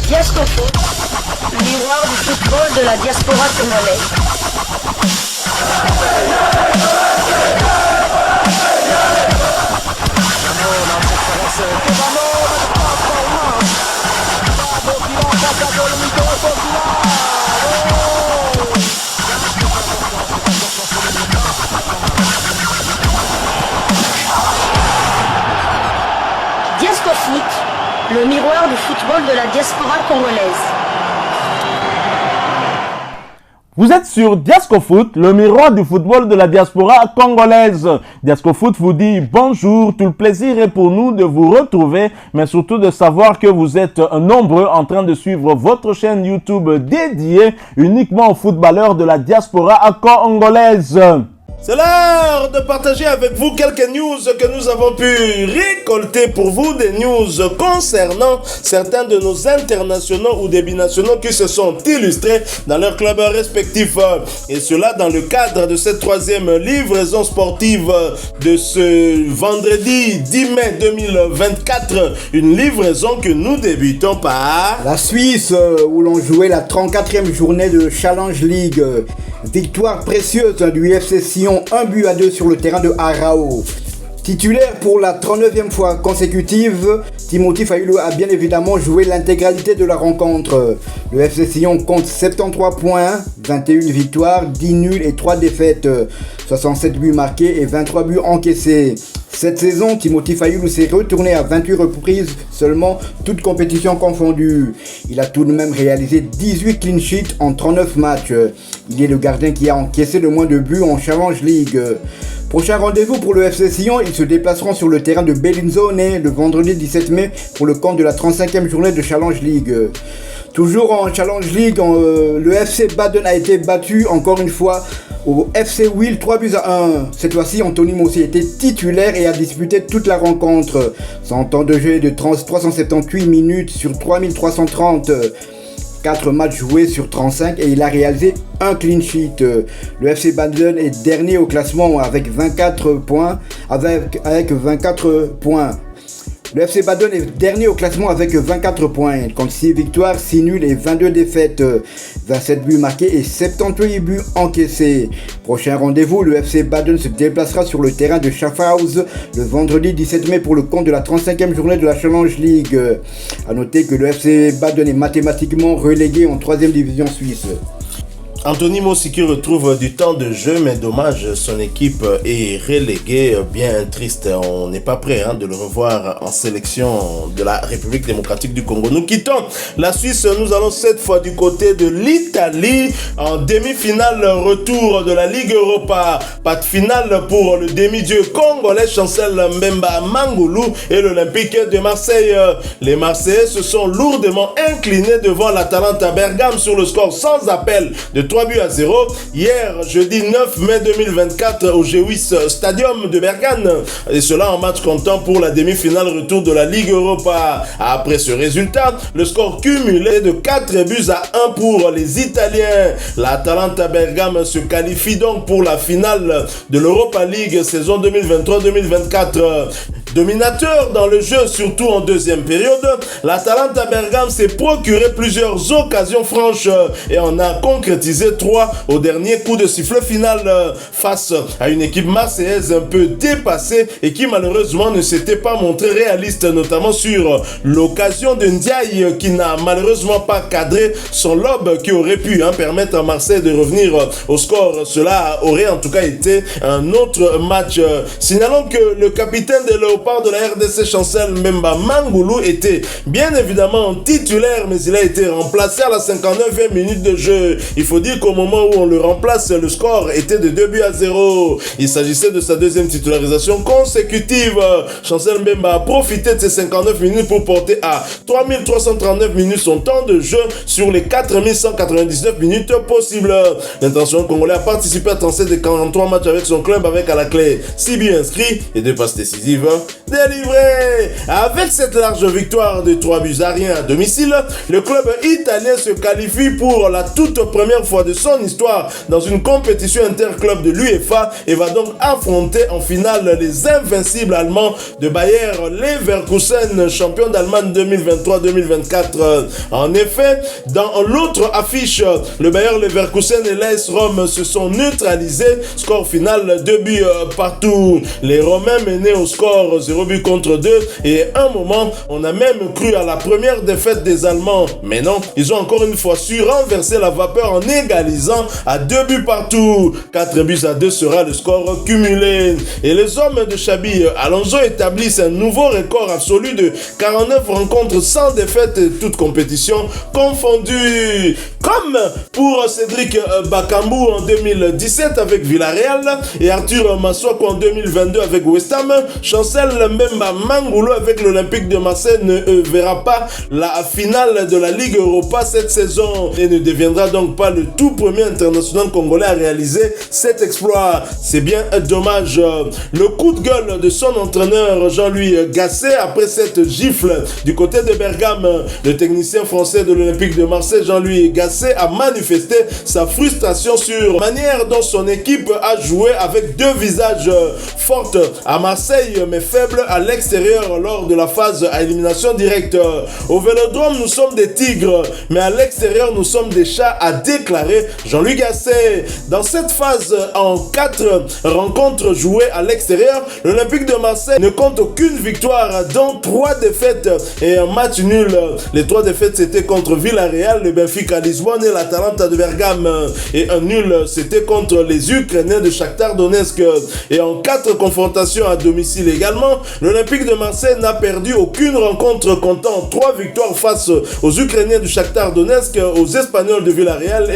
Diasco Foot, le miroir du football de la diaspora congolaise. Diasco Foot, le miroir du football de la diaspora congolaise. Vous êtes sur Diasco Foot, le miroir du football de la diaspora congolaise. Diasco Foot vous dit bonjour, tout le plaisir est pour nous de vous retrouver, mais surtout de savoir que vous êtes nombreux en train de suivre votre chaîne YouTube dédiée uniquement aux footballeurs de la diaspora congolaise. C'est l'heure de partager avec vous quelques news que nous avons pu récolter pour vous, des news concernant certains de nos internationaux ou des binationaux qui se sont illustrés dans leurs clubs respectifs. Et cela dans le cadre de cette troisième livraison sportive de ce vendredi 10 mai 2024. Une livraison que nous débutons par la Suisse, où l'on jouait la 34e journée de Challenge League. Victoire précieuse du FC Sion, 1-2 sur le terrain de Arao. Titulaire pour la 39e fois consécutive, Timothy Fayulu a bien évidemment joué l'intégralité de la rencontre. Le FC Sion compte 73 points, 21 victoires, 10 nuls et 3 défaites, 67 buts marqués et 23 buts encaissés. Cette saison, Timothy Fayulu s'est retourné à 28 reprises seulement, toutes compétitions confondues. Il a tout de même réalisé 18 clean sheets en 39 matchs. Il est le gardien qui a encaissé le moins de buts en Challenge League. Prochain rendez-vous pour le FC Sion, ils se déplaceront sur le terrain de Bellinzone le vendredi 17 mai pour le compte de la 35e journée de Challenge League. Toujours en Challenge League, le FC Baden a été battu encore une fois au FC Will 3-1. Cette fois-ci, Anthony Mossi était titulaire et a disputé toute la rencontre. Son temps de jeu est de 378 minutes sur 3330. 4 matchs joués sur 35 et il a réalisé un clean sheet. Le FC Baden est dernier au classement avec 24 points. Le FC Baden est dernier au classement avec 24 points. Il compte 6 victoires, 6 nuls et 22 défaites. 27 buts marqués et 78 buts encaissés. Prochain rendez-vous, le FC Baden se déplacera sur le terrain de Schaffhouse le vendredi 17 mai pour le compte de la 35e journée de la Challenge League. A noter que le FC Baden est mathématiquement relégué en 3e division suisse. Anthony Mossi qui retrouve du temps de jeu, mais dommage, son équipe est reléguée, bien triste. On n'est pas prêt de le revoir en sélection de la République démocratique du Congo. Nous quittons la Suisse, nous allons cette fois du côté de l'Italie, en demi-finale retour de la Ligue Europa. Pas de finale pour le demi-dieu congolais Chancel Mbemba Mangulu et l'Olympique de Marseille. Les Marseillais se sont lourdement inclinés devant l'Atalanta Bergame sur le score sans appel de 3-0 hier, jeudi 9 mai 2024 au G8 Stadium de Bergame. Et cela en match comptant pour la demi-finale retour de la Ligue Europa. Après ce résultat, le score cumulé de 4-1 pour les Italiens. L'Atalanta Bergame se qualifie donc pour la finale de l'Europa League saison 2023-2024. Dominateur dans le jeu, surtout en deuxième période, l'Atalanta Bergame s'est procuré plusieurs occasions franches et en a concrétisé 3 au dernier coup de sifflet final face à une équipe marseillaise un peu dépassée et qui malheureusement ne s'était pas montrée réaliste, notamment sur l'occasion de Ndiaye qui n'a malheureusement pas cadré son lob qui aurait pu permettre à Marseille de revenir au score. Cela aurait en tout cas été un autre match. Signalons que le capitaine des Léopards de la RDC Chancel Mbemba Mangulu était bien évidemment titulaire, mais il a été remplacé à la 59e minute de jeu. Il faut dire qu'au moment où on le remplace, le score était de 2-0. Il s'agissait de sa deuxième titularisation consécutive. Chancel Mbemba a profité de ces 59 minutes pour porter à 3339 minutes son temps de jeu sur les 4199 minutes possibles. L'intention congolais a participé à 37 des 43 matchs avec son club avec à la clé 6 buts inscrits et 2 passes décisives. délivré. Avec cette large victoire de 3 buts à rien à domicile, le club italien se qualifie pour la toute première fois de son histoire dans une compétition interclub de l'UEFA et va donc affronter en finale les invincibles allemands de Bayer Leverkusen, champion d'Allemagne 2023-2024. En effet, dans l'autre affiche, le Bayer Leverkusen et l'AS Rome se sont neutralisés. Score final 2 buts partout. Les Romains menaient au score 0 but contre 2 et à un moment, on a même cru à la première défaite des Allemands. Mais non, ils ont encore une fois su renverser la vapeur en égalisant à 2 buts partout. 4 buts à 2 sera le score cumulé. Et les hommes de Xabi Alonso établissent un nouveau record absolu de 49 rencontres sans défaite, toutes compétitions confondues. Comme pour Cédric Bakambu en 2017 avec Villarreal et Arthur Maswako en 2022 avec West Ham, Chancel Mbemba Mangolo avec l'Olympique de Marseille ne verra pas la finale de la Ligue Europa cette saison et ne deviendra donc pas le tout premier international congolais à réaliser cet exploit. C'est bien dommage. Le coup de gueule de son entraîneur Jean-Louis Gasset après cette gifle du côté de Bergame, le technicien français de l'Olympique de Marseille Jean-Louis Gasset a manifesté sa frustration sur la manière dont son équipe a joué avec deux visages fortes à Marseille mais faibles à l'extérieur lors de la phase à élimination directe. Au Vélodrome, nous sommes des tigres, mais à l'extérieur, nous sommes des chats, a déclaré Jean-Louis Gasset. Dans cette phase, en 4 rencontres jouées à l'extérieur, l'Olympique de Marseille ne compte aucune victoire, dont 3 défaites et un match nul. Les 3 défaites, c'était contre Villarreal, le Benfica Lisbonne et l'Atalanta de Bergame. Et un nul, c'était contre les Ukrainiens de Shakhtar Donetsk. Et en 4 confrontations à domicile également, l'Olympique de Marseille n'a perdu aucune rencontre, comptant 3 victoires face aux Ukrainiens du Shakhtar Donetsk, aux Espagnols de Villarreal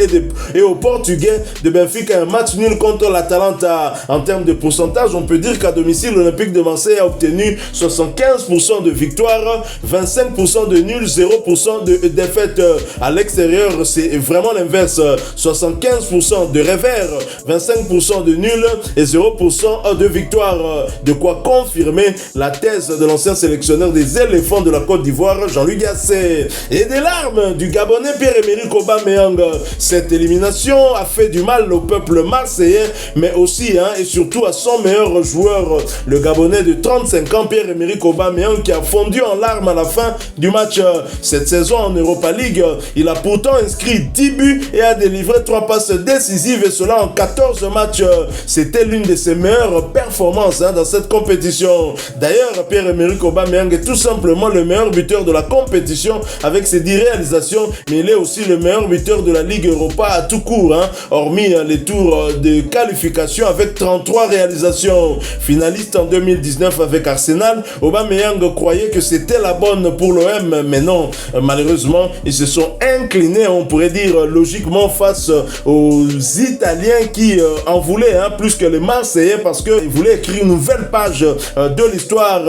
et aux Portugais de Benfica. Un match nul contre l'Atalanta. En termes de pourcentage, on peut dire qu'à domicile, l'Olympique de Marseille a obtenu 75% de victoires, 25% de nuls, 0% de défaites. À l'extérieur, c'est vraiment l'inverse. 75% de revers, 25% de nuls et 0% de victoires. De quoi confirmer la thèse de l'ancien sélectionneur des éléphants de la Côte d'Ivoire, Jean-Louis Gasset. Et des larmes du Gabonais Pierre-Emerick Aubameyang. Cette élimination a fait du mal au peuple marseillais, mais aussi et surtout à son meilleur joueur, le Gabonais de 35 ans, Pierre-Emerick Aubameyang, qui a fondu en larmes à la fin du match. Cette saison en Europa League, il a pourtant inscrit 10 buts et a délivré 3 passes décisives, et cela en 14 matchs. C'était l'une de ses meilleures performances dans cette compétition. D'ailleurs, Pierre-Emerick Aubameyang est tout simplement le meilleur buteur de la compétition avec ses 10 réalisations, mais il est aussi le meilleur buteur de la Ligue Europa à tout court, hormis les tours de qualification avec 33 réalisations. Finaliste en 2019 avec Arsenal, Aubameyang croyait que c'était la bonne pour l'OM, mais non, malheureusement, ils se sont inclinés, on pourrait dire logiquement, face aux Italiens qui en voulaient plus que les Marseillais, parce qu'ils voulaient écrire une nouvelle page de l'histoire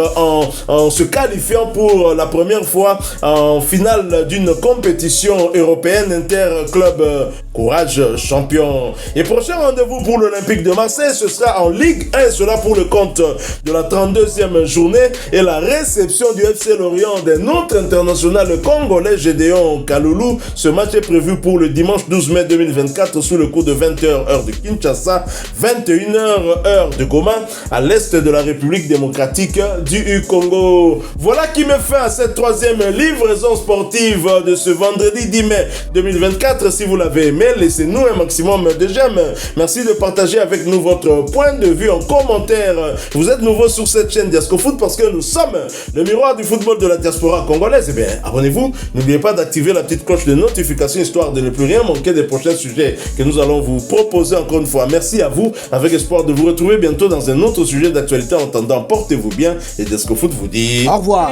en se qualifiant pour la première fois en finale d'une compétition européenne interclub. Courage champion. Et prochain rendez-vous pour l'Olympique de Marseille, ce sera en Ligue 1, cela pour le compte de la 32e journée et la réception du FC Lorient d'un autre international congolais, Gédéon Kaloulou. Ce match est prévu pour le dimanche 12 mai 2024 sous le coup de 20h heure de Kinshasa, 21h heure de Goma, à l'est de la République démocratique du Congo. Voilà qui met fin à cette 3e livraison sportive de ce vendredi 10 mai 2024. Si vous l'avez aimé, laissez-nous un maximum de j'aime. Merci de partager avec nous votre point de vue en commentaire. Vous êtes nouveau sur cette chaîne Diasco Foot parce que nous sommes le miroir du football de la diaspora congolaise. Eh bien, abonnez-vous. N'oubliez pas d'activer la petite cloche de notification histoire de ne plus rien manquer des prochains sujets que nous allons vous proposer encore une fois. Merci à vous, avec espoir de vous retrouver bientôt dans un autre sujet d'actualité. En attendant, portez-vous bien et Diasco Foot vous dit au revoir.